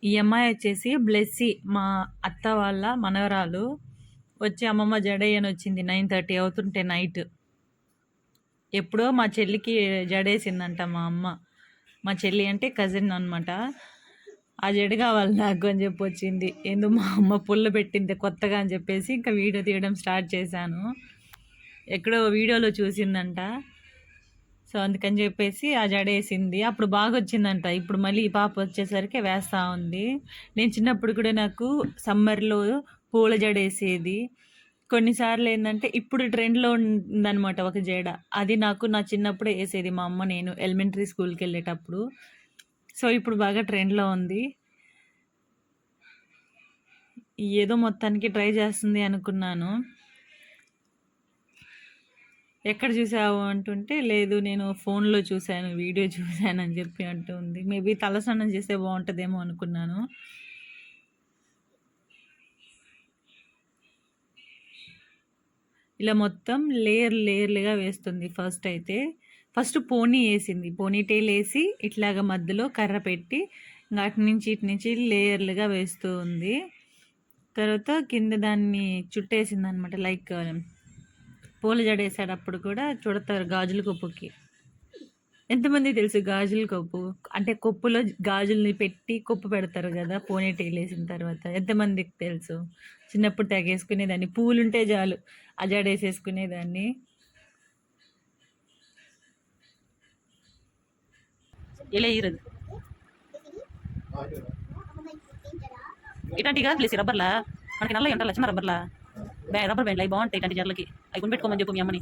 ఈ అమ్మాయి వచ్చేసి బ్లెస్సీ, మా అత్త వాళ్ళ మనవరాలు. వచ్చి అమ్మమ్మ జడేయని వచ్చింది 9:30 అవుతుంటే నైట్. ఎప్పుడో మా చెల్లికి జడేసిందంట మా అమ్మ. మా చెల్లి అంటే కజిన్ అనమాట. ఆ జడ కావాలి నాకు అని చెప్పి వచ్చింది. ఎందుకు మా అమ్మ పుల్ల పెట్టింది కొత్తగా అని చెప్పేసి ఇంకా వీడియో తీయడం స్టార్ట్ చేశాను. ఎక్కడో వీడియోలో చూసిందంట. సో అందుకని చెప్పేసి ఆ జడేసింది. అప్పుడు బాగా వచ్చిందంట. ఇప్పుడు మళ్ళీ ఈ పాప వచ్చేసరికి వేస్తూ ఉంది. నేను చిన్నప్పుడు కూడా నాకు సమ్మర్లో పూల జడేసేది. కొన్నిసార్లు ఏంటంటే ఇప్పుడు ట్రెండ్లో ఉందన్నమాట ఒక జడ. అది నాకు నా చిన్నప్పుడే వేసేది మా అమ్మ, నేను ఎలిమెంటరీ స్కూల్కి వెళ్ళేటప్పుడు. సో ఇప్పుడు బాగా ట్రెండ్లో ఉంది. ఏదో మొత్తానికి ట్రై చేస్తుంది అనుకున్నాను. ఎక్కడ చూసావు అంటుంటే, లేదు నేను ఫోన్లో చూశాను, వీడియో చూశాను అని చెప్పి అంటుంది. మేబీ తలస్నానం చేస్తే బాగుంటుందేమో అనుకున్నాను. ఇలా మొత్తం లేయర్లుగా వేస్తుంది. ఫస్ట్ పోనీ వేసింది. పోనీ టైల్ వేసి ఇట్లాగా మధ్యలో కర్ర పెట్టి అటు నుంచి ఇటు నుంచి లేయర్లుగా వేస్తూ ఉంది. తర్వాత కింద దాన్ని చుట్టేసింది అనమాట. లైక్ పూల జడేసేటప్పుడు కూడా చుడతారు గాజుల కొప్పుకి. ఎంతమంది తెలుసు గాజుల కొప్పు అంటే? కొప్పులో గాజుల్ని పెట్టి కొప్పు పెడతారు కదా పోనీ టైల్ వేసిన తర్వాత. ఎంతమందికి తెలుసు? చిన్నప్పుడు తెగేసుకునేదాన్ని. పూలుంటే చాలు ఆ జడేసేసుకునేదాన్ని. ఇలా ఇరదు ఇట్లాంటిగా ప్లేస్ రబ్బర్లా మనకి నల్ల ఉంటారు చిన్న రబ్బర్లా రబ్బర్ బ్యాండ్లు అవి బాగుంటాయి. ఇట్లాంటి జడలకి అవి కొనిపెట్టుకోమని చెప్పు మీ అమ్మని.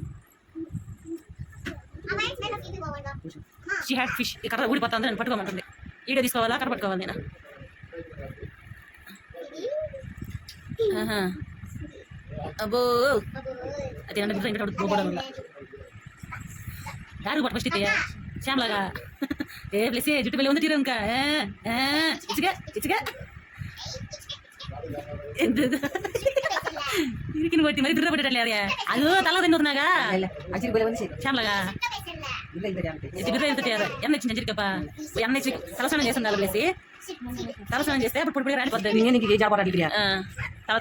She had fish. కర్ర ఊడిపోతుంది, నన్ను పట్టుకోమంటుంది. ఈడే తీసుకోవాలా కర్ర పట్టుకోవాలి నేను? అబ్బో అదే నన్ను ఇంకా పోవడం దారు పట్టు ఫస్ట్ అయితే శ్యామ్లాగా ఏ ప్లేస్ జుట్టు వెళ్ళి ఉంది తీరు ఇంకా ఇచ్చిగా ఇచ్చిగా ఇరికిన కొట్టి మరి దుర్ర పట్టేటట్లే అదో తల తిన్నుతున్నాగా శ్యామ్లాగా బిర్ర వెళ్తే ఎన్న ఇచ్చింది చిరికప్ప ఎన్న ఇచ్చి తలస్నానం చేస్తుంది ప్లేసి. తలస్నానం చేస్తే అప్పుడు పొడి రాలిపోద్ది.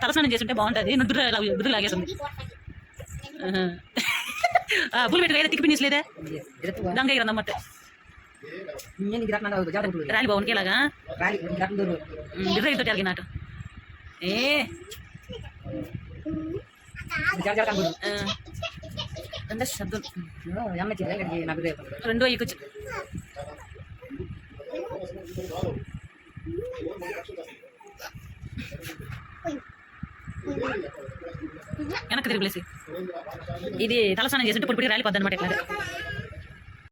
తలస్నానం చేస్తుంటే బాగుంటుంది. దుర్ర లాగేస్తుంది. పూలు పెట్టి తిక్కి పిన్నిసలేదా దంగ గ్రంథమ్మట్టు రాలి బాగుంది ఇలాగా బిర్రతో అడిగినట్టు. రెండో ఇకొచ్చు వెనక్కి తిరిగిలేసి ఇది తలస్నానం చేస్తుంటే పొడి రాలిపోద్ది అనమాట. ఇట్లా